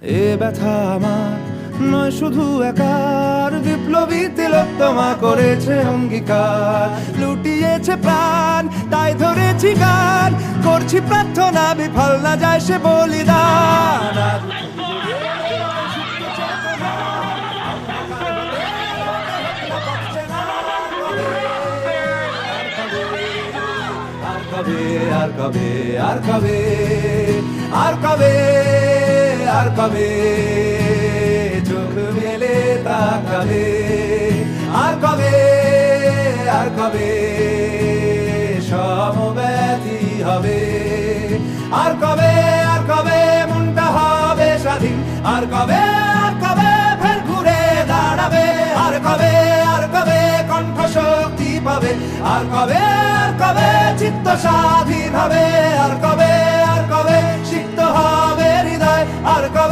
এ ব্যথা আমার নয় শুধু একার, বিপ্লবী তিলোত্তমা করেছে অঙ্গীকার, লুটিয়েছে প্রাণ তাই ধরেছি গান, করছি প্রার্থনা বিফল না যায় সে বলিদান। আর কবে আর কবে আর কবে আর কবে চোখ মেলে তাকাবে, আর কবে আর কবে সমব্যথী হবে, আর কবে মনটা হবে স্বাধীন, আর কবে ফের ঘুরে দাঁড়াবে, আর কবে কণ্ঠ শক্তি পাবে, আর কবে চিত্ত স্বাধীন হবে, আর কবে